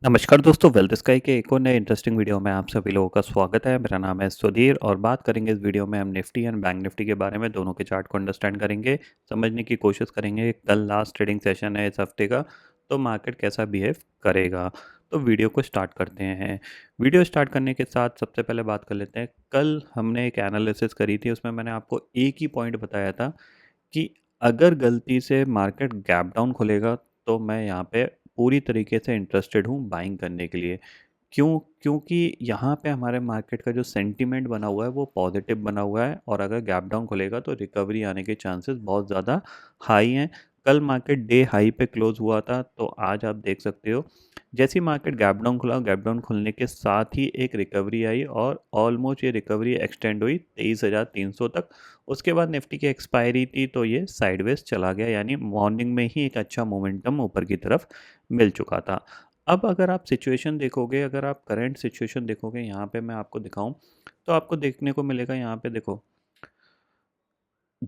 नमस्कार दोस्तों, wealth sky के एक और नए इंटरेस्टिंग वीडियो में आप सभी लोगों का स्वागत है। मेरा नाम है सुधीर और बात करेंगे इस वीडियो में हम निफ्टी एंड बैंक निफ्टी के बारे में। दोनों के चार्ट को अंडरस्टैंड करेंगे, समझने की कोशिश करेंगे। कल लास्ट ट्रेडिंग सेशन है इस हफ्ते का, तो मार्केट कैसा बिहेव करेगा। तो वीडियो को स्टार्ट करते हैं। वीडियो स्टार्ट करने के साथ सबसे पहले बात कर लेते हैं। कल हमने एक एनालिसिस करी थी, उसमें मैंने आपको एक ही पॉइंट बताया था कि अगर गलती से मार्केट गैप डाउन खुलेगा तो मैं यहाँ पे पूरी तरीके से इंटरेस्टेड हूँ बाइंग करने के लिए। क्यों? क्योंकि यहाँ पे हमारे मार्केट का जो सेंटीमेंट बना हुआ है वो पॉजिटिव बना हुआ है और अगर गैप डाउन खुलेगा तो रिकवरी आने के चांसेस बहुत ज़्यादा हाई हैं। कल मार्केट डे हाई पे क्लोज हुआ था, तो आज आप देख सकते हो जैसी मार्केट गैप डाउन खुला, गैप डाउन खुलने के साथ ही एक रिकवरी आई और ऑलमोस्ट ये रिकवरी एक्सटेंड हुई 23,300 तक। उसके बाद निफ्टी की एक्सपायरी थी तो ये साइडवेज चला गया, यानी मॉर्निंग में ही एक अच्छा मोमेंटम ऊपर की तरफ मिल चुका था। अब अगर आप सिचुएशन देखोगे, अगर आप करंट सिचुएशन देखोगे, यहाँ पे मैं आपको दिखाऊं तो आपको देखने को मिलेगा। यहाँ पे देखो,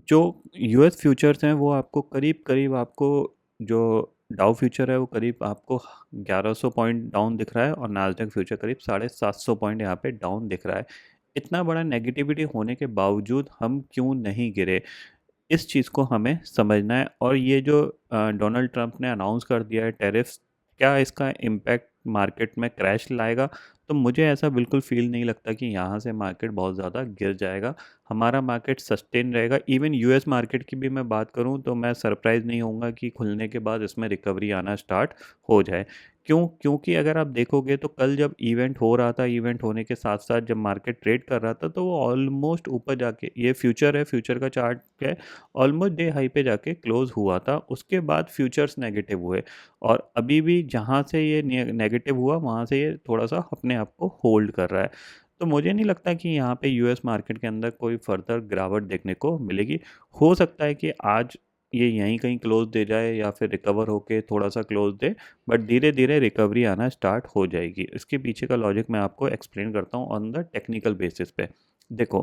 जो यूएस फ्यूचर्स हैं वो आपको करीब करीब आपको, जो डाउ फ्यूचर है वो करीब आपको 1100 पॉइंट डाउन दिख रहा है और नास्डैक फ्यूचर करीब 750 पॉइंट यहाँ पे डाउन दिख रहा है। इतना बड़ा नेगेटिविटी होने के बावजूद हम क्यों नहीं गिरे, इस चीज़ को हमें समझना है। और ये जो डोनाल्ड ट्रंप ने अनाउंस कर दिया है टेरिफ्स, क्या इसका इम्पैक्ट मार्केट में क्रैश लाएगा? तो मुझे ऐसा बिल्कुल फील नहीं लगता कि यहाँ से मार्केट बहुत ज़्यादा गिर जाएगा। हमारा मार्केट सस्टेन रहेगा। इवन यूएस मार्केट की भी मैं बात करूँ तो मैं सरप्राइज़ नहीं होऊंगा कि खुलने के बाद इसमें रिकवरी आना स्टार्ट हो जाए। क्यों? क्योंकि अगर आप देखोगे तो कल जब इवेंट हो रहा था, इवेंट होने के साथ साथ जब मार्केट ट्रेड कर रहा था तो वो ऑलमोस्ट ऊपर जाके, ये फ्यूचर है, फ्यूचर का चार्ट है, ऑलमोस्ट डे हाई पे जाके क्लोज हुआ था। उसके बाद फ्यूचर्स नेगेटिव हुए और अभी भी जहाँ से ये नेगेटिव हुआ वहाँ से ये थोड़ा सा अपने आप को होल्ड कर रहा है। तो मुझे नहीं लगता कि यहाँ पे यूएस मार्केट के अंदर कोई फर्दर गिरावट देखने को मिलेगी। हो सकता है कि आज ये यहीं कहीं क्लोज दे जाए या फिर रिकवर होके थोड़ा सा क्लोज दे, बट धीरे धीरे रिकवरी आना स्टार्ट हो जाएगी। इसके पीछे का लॉजिक मैं आपको एक्सप्लेन करता हूँ ऑन द टेक्निकल बेसिस पे। देखो,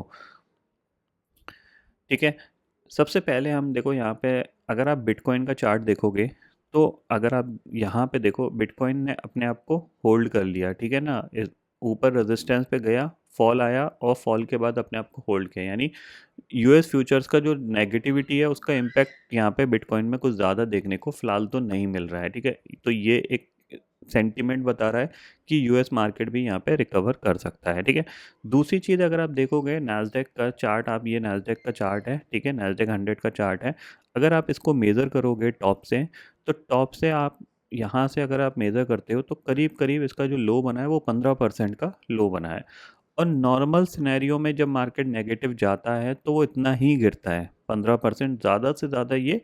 ठीक है, सबसे पहले हम देखो यहाँ पे, अगर आप बिटकॉइन का चार्ट देखोगे तो अगर आप यहाँ पे देखो, बिटकॉइन ने अपने आप को होल्ड कर लिया, ठीक है ना। ऊपर रेजिस्टेंस पे गया, फॉल आया और फॉल के बाद अपने आप को होल्ड किया, यानी यूएस फ्यूचर्स का जो नेगेटिविटी है उसका इम्पैक्ट यहाँ पे बिटकॉइन में कुछ ज़्यादा देखने को फिलहाल तो नहीं मिल रहा है, ठीक है। तो ये एक सेंटीमेंट बता रहा है कि यूएस मार्केट भी यहाँ पे रिकवर कर सकता है, ठीक है। दूसरी चीज़, अगर आप देखोगे नैस्डैक का चार्ट, आप ये नैस्डैक का चार्ट है, ठीक है, नैस्डैक 100 का चार्ट है। अगर आप इसको मेज़र करोगे टॉप से, तो टॉप से आप यहाँ से अगर आप मेज़र करते हो तो करीब करीब इसका जो लो बना है वो 15% का लो बना है। और नॉर्मल सिनेरियो में जब मार्केट नेगेटिव जाता है तो वो इतना ही गिरता है, 15%, ज़्यादा से ज़्यादा ये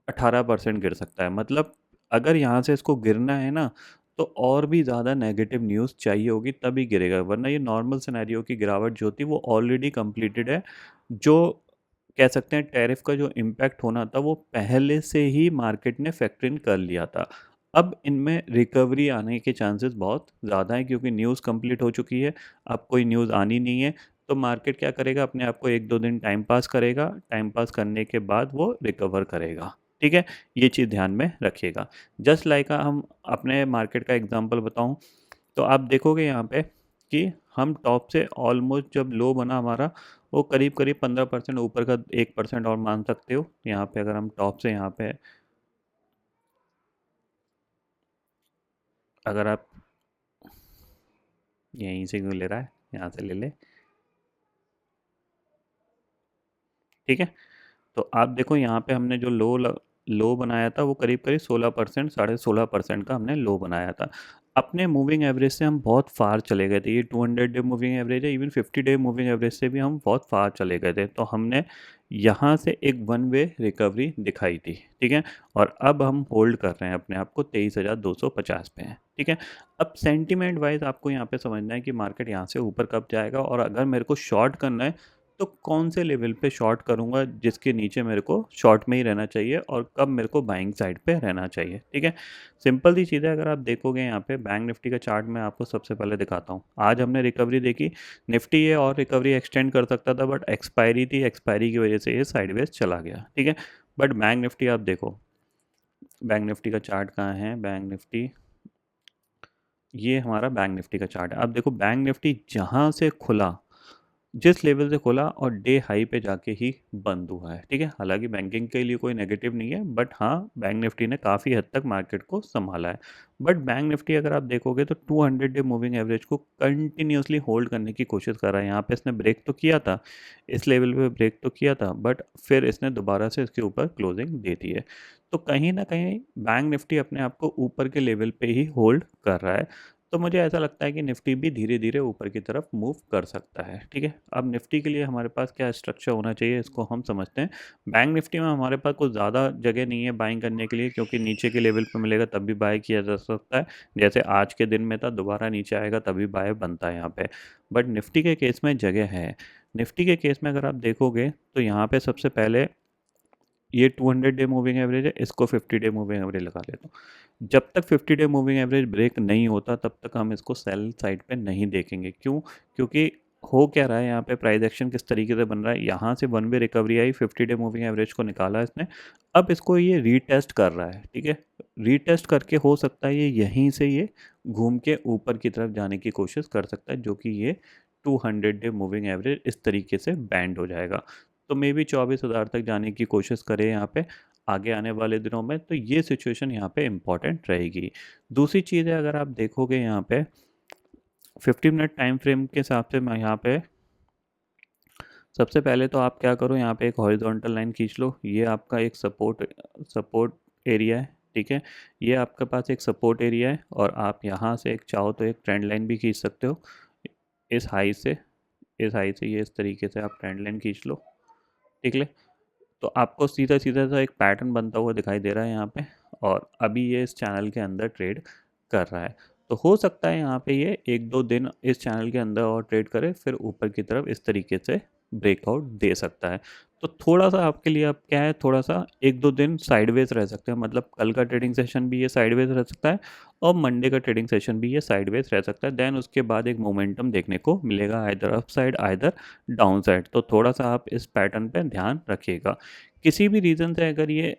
18% गिर सकता है। मतलब अगर यहाँ से इसको गिरना है ना, तो और भी ज़्यादा नेगेटिव न्यूज़ चाहिए होगी तभी गिरेगा, वरना ये नॉर्मल सिनेरियो की गिरावट जो थी वो ऑलरेडी कंप्लीटेड है। जो कह सकते हैं टैरिफ का जो इम्पैक्ट होना था वो पहले से ही मार्केट ने फैक्टर इन कर लिया था। अब इनमें रिकवरी आने के चांसेस बहुत ज़्यादा हैं क्योंकि न्यूज़ कंप्लीट हो चुकी है। अब कोई न्यूज़ आनी नहीं है, तो मार्केट क्या करेगा, अपने आप को 1-2 दिन टाइम पास करेगा। टाइम पास करने के बाद वो रिकवर करेगा, ठीक है। ये चीज़ ध्यान में रखिएगा। जस्ट लाइक हम अपने मार्केट का एग्जांपल बताऊं तो आप देखोगे यहाँ पे कि हम टॉप से ऑलमोस्ट जब लो बना हमारा, वो करीब करीब 15% ऊपर का 1% और मान सकते हो। यहाँ पे अगर हम टॉप से यहाँ पे, अगर आप यहीं से क्यों ले रहा है, यहाँ से ले ले, ठीक है। तो आप देखो यहाँ पे हमने जो लो बनाया था वो करीब करीब 16%, 16.5% का हमने लो बनाया था। अपने मूविंग एवरेज से हम बहुत फार चले गए थे। ये 200 डे मूविंग एवरेज है, इवन 50 डे मूविंग एवरेज से भी हम बहुत फार चले गए थे। तो हमने यहाँ से एक वन वे रिकवरी दिखाई थी, ठीक है। और अब हम होल्ड कर रहे हैं अपने आप को 23,250 पे हैं, ठीक है। अब सेंटीमेंट वाइज आपको यहाँ पे समझना है कि मार्केट यहाँ से ऊपर कब जाएगा और अगर मेरे को शॉर्ट करना है तो कौन से लेवल पे शॉर्ट करूंगा जिसके नीचे मेरे को शॉर्ट में ही रहना चाहिए और कब मेरे को बाइंग साइड पे रहना चाहिए, ठीक है। सिंपल सी चीज़ है। अगर आप देखोगे यहाँ पे बैंक निफ्टी का चार्ट मैं आपको सबसे पहले दिखाता हूँ। आज हमने रिकवरी देखी, निफ्टी ये और रिकवरी एक्सटेंड कर सकता था बट एक्सपायरी थी, एक्सपायरी की वजह से ये साइडवेज चला गया, ठीक है। बट बैंक निफ्टी आप देखो, बैंक निफ्टी का चार्ट कहाँ है, बैंक निफ्टी ये हमारा बैंक निफ्टी का चार्ट है। अब देखो बैंक निफ्टी जहाँ से खुला, जिस लेवल से खोला और डे हाई पे जाके ही बंद हुआ है, ठीक है। हालांकि बैंकिंग के लिए कोई नेगेटिव नहीं है, बट हाँ बैंक निफ्टी ने काफ़ी हद तक मार्केट को संभाला है। बट बैंक निफ्टी अगर आप देखोगे तो 200 डे मूविंग एवरेज को कंटिन्यूसली होल्ड करने की कोशिश कर रहा है। यहाँ पे इसने ब्रेक तो किया था, इस लेवल पे ब्रेक तो किया था, बट फिर इसने दोबारा से इसके ऊपर क्लोजिंग दे दी है। तो कहीं ना कहीं बैंक निफ्टी अपने आप को ऊपर के लेवल पे ही होल्ड कर रहा है। तो मुझे ऐसा लगता है कि निफ्टी भी धीरे धीरे ऊपर की तरफ मूव कर सकता है, ठीक है। अब निफ्टी के लिए हमारे पास क्या स्ट्रक्चर होना चाहिए, इसको हम समझते हैं। बैंक निफ्टी में हमारे पास कुछ ज़्यादा जगह नहीं है बाइंग करने के लिए, क्योंकि नीचे के लेवल पर मिलेगा तब भी बाय किया जा सकता है। जैसे आज के दिन में था, दोबारा नीचे आएगा तभी बाय बनता है यहाँ पे। बट निफ्टी के केस में जगह है। निफ्टी के केस में अगर आप देखोगे तो यहाँ पे सबसे पहले ये 200 डे मूविंग एवरेज है, इसको 50 डे मूविंग एवरेज लगा लेता हूँ। जब तक 50 डे मूविंग एवरेज ब्रेक नहीं होता तब तक हम इसको सेल साइड पे नहीं देखेंगे। क्यों? क्योंकि हो क्या रहा है यहाँ पे, प्राइस एक्शन किस तरीके से बन रहा है। यहाँ से वन वे रिकवरी आई, 50 डे मूविंग एवरेज को निकाला इसने, अब इसको ये रीटेस्ट कर रहा है, ठीक है। रीटेस्ट करके हो सकता है ये यहीं से ये घूम के ऊपर की तरफ जाने की कोशिश कर सकता है, जो कि ये 200 डे मूविंग एवरेज इस तरीके से बैंड हो जाएगा। तो मे बी 24,000 तक जाने की कोशिश करें यहाँ पे आगे आने वाले दिनों में। तो ये सिचुएशन यहाँ पे इम्पॉर्टेंट रहेगी। दूसरी चीज़ है, अगर आप देखोगे यहाँ पे 50 मिनट टाइम फ्रेम के हिसाब से, मैं यहाँ पे सबसे पहले तो आप क्या करो, यहाँ पे एक हॉरिजॉन्टल लाइन खींच लो। ये आपका एक सपोर्ट एरिया है, ठीक है। ये आपके पास एक सपोर्ट एरिया है, और आप यहाँ से एक चाहो तो एक ट्रेंड लाइन भी खींच सकते हो। इस हाई से ये इस तरीके से आप ट्रेंड लाइन खींच लो, ठीक है। तो आपको सीधा सीधा सा एक पैटर्न बनता हुआ दिखाई दे रहा है यहाँ पे, और अभी ये इस चैनल के अंदर ट्रेड कर रहा है। तो हो सकता है यहाँ पे ये एक दो दिन इस चैनल के अंदर और ट्रेड करे, फिर ऊपर की तरफ इस तरीके से ब्रेकआउट दे सकता है। तो थोड़ा सा आपके लिए अब क्या है, थोड़ा सा एक दो दिन साइडवेज रह सकते हैं। मतलब कल का ट्रेडिंग सेशन भी ये साइडवेज रह सकता है, और मंडे का ट्रेडिंग सेशन भी ये साइडवेज रह सकता है। देन उसके बाद एक मोमेंटम देखने को मिलेगा, either up side either down side. तो थोड़ा सा आप इस पैटर्न पे ध्यान रखिएगा। किसी भी रीज़न से अगर ये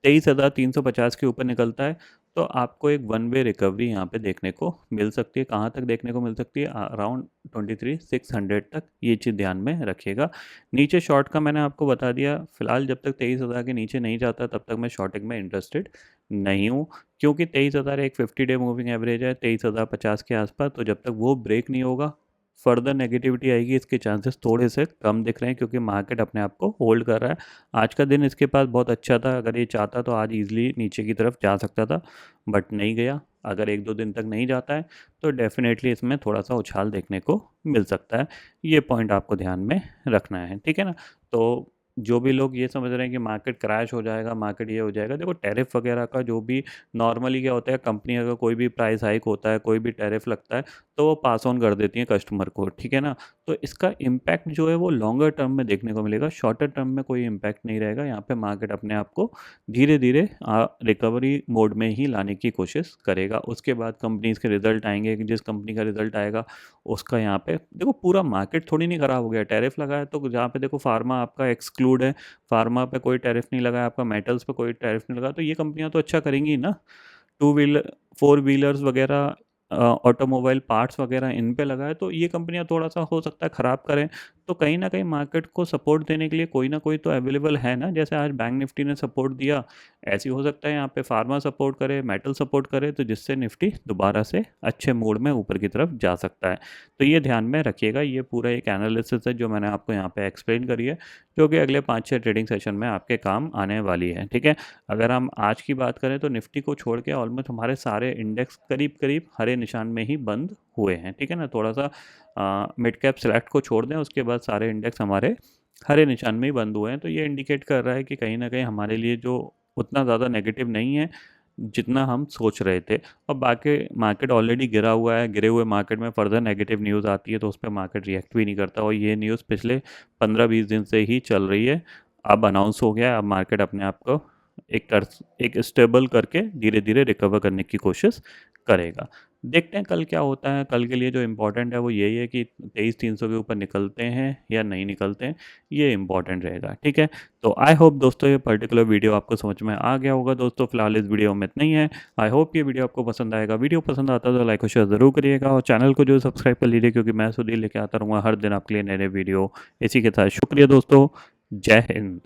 23,350 के ऊपर निकलता है तो आपको एक वन वे रिकवरी यहाँ पे देखने को मिल सकती है। कहाँ तक देखने को मिल सकती है? अराउंड 23,600 तक। ये चीज़ ध्यान में रखिएगा। नीचे शॉर्ट का मैंने आपको बता दिया, फिलहाल जब तक 23,000 के नीचे नहीं जाता तब तक मैं शॉर्टिंग में इंटरेस्टेड नहीं हूँ, क्योंकि 23,000 एक 50 डे मूविंग एवरेज है, 23,050 के आसपास। तो जब तक वो ब्रेक नहीं होगा, फर्दर नेगेटिविटी आएगी, इसके चांसेस थोड़े से कम दिख रहे हैं, क्योंकि मार्केट अपने आप को होल्ड कर रहा है। आज का दिन इसके पास बहुत अच्छा था, अगर ये चाहता तो आज ईजिली नीचे की तरफ जा सकता था, बट नहीं गया। अगर एक दो दिन तक नहीं जाता है तो डेफिनेटली इसमें थोड़ा सा उछाल देखने को मिल सकता है। ये पॉइंट आपको ध्यान में रखना है, ठीक है ना। तो जो भी लोग ये समझ रहे हैं कि मार्केट क्रैश हो जाएगा, मार्केट ये हो जाएगा, देखो टैरिफ वगैरह का जो भी नॉर्मली क्या होता है, कंपनी अगर कोई भी प्राइस हाइक होता है, कोई भी टैरिफ लगता है, तो वो पास ऑन कर देती है कस्टमर को, ठीक है ना। तो इसका इम्पैक्ट जो है वो लॉन्गर टर्म में देखने को मिलेगा, शॉर्टर टर्म में कोई इम्पैक्ट नहीं रहेगा। यहाँ पे मार्केट अपने आप को धीरे धीरे रिकवरी मोड में ही लाने की कोशिश करेगा। उसके बाद कंपनीज के रिजल्ट आएंगे, जिस कंपनी का रिजल्ट आएगा उसका यहाँ पे देखो, पूरा मार्केट थोड़ी नहीं खराब हो गया। टैरिफ लगा है तो जहाँ पे देखो फार्मा आपका एक्सक्लूड है, फार्मा पे कोई टैरिफ नहीं लगा है, आपका मेटल्स पे कोई टैरिफ नहीं लगा, तो ये कंपनियां तो अच्छा करेंगी ना। टू व्हीलर, फोर व्हीलर्स वगैरह, ऑटोमोबाइल पार्ट्स वगैरह इन पे लगा है, तो ये कंपनियां थोड़ा सा हो सकता है ख़राब करें। तो कहीं ना कहीं मार्केट को सपोर्ट देने के लिए कोई ना कोई तो अवेलेबल है ना। जैसे आज बैंक निफ्टी ने सपोर्ट दिया, ऐसे हो सकता है यहाँ पे फार्मा सपोर्ट करे, मेटल सपोर्ट करे, तो जिससे निफ्टी दोबारा से अच्छे मोड में ऊपर की तरफ जा सकता है। तो ये ध्यान में रखिएगा। ये पूरा एक एनालिसिस है जो मैंने आपको यहाँ पे एक्सप्लेन करी है, जो कि अगले 5-6 ट्रेडिंग सेशन में आपके काम आने वाली है, ठीक है। अगर हम आज की बात करें तो निफ्टी को छोड़ के ऑलमोस्ट हमारे सारे इंडेक्स करीब करीब हरे निशान में ही बंद हुए हैं, ठीक है ना। थोड़ा सा मिड कैप सेलेक्ट को छोड़ दें, उसके बाद सारे इंडेक्स हमारे हरे निशान में ही बंद हुए हैं। तो ये इंडिकेट कर रहा है कि कहीं ना कहीं हमारे लिए जो उतना ज़्यादा नेगेटिव नहीं है जितना हम सोच रहे थे। और बाकी मार्केट ऑलरेडी गिरा हुआ है, गिरे हुए मार्केट में फर्दर नेगेटिव न्यूज़ आती है तो उस पर मार्केट रिएक्ट भी नहीं करता, और ये न्यूज़ पिछले 15-20 दिन से ही चल रही है। अब अनाउंस हो गया है, अब मार्केट अपने आप को एक स्टेबल करके धीरे धीरे रिकवर करने की कोशिश करेगा। देखते हैं कल क्या होता है। कल के लिए जो इम्पोर्टेंट है वो यही है कि 23,300 के ऊपर निकलते हैं या नहीं निकलते हैं, ये इम्पोर्टेंट रहेगा। ठीक है, तो आई होप दोस्तों ये पर्टिकुलर वीडियो आपको समझ में आ गया होगा। दोस्तों फिलहाल इस वीडियो में इतना ही है। आई होप ये वीडियो आपको पसंद आएगा। वीडियो पसंद आता है तो लाइक और शेयर ज़रूर करिएगा और चैनल को जो सब्सक्राइब कर लीजिए, क्योंकि मैं सुधीर लेके आता रहूँगा हर दिन आपके लिए नए नए वीडियो। इसी के साथ शुक्रिया दोस्तों, जय हिंद।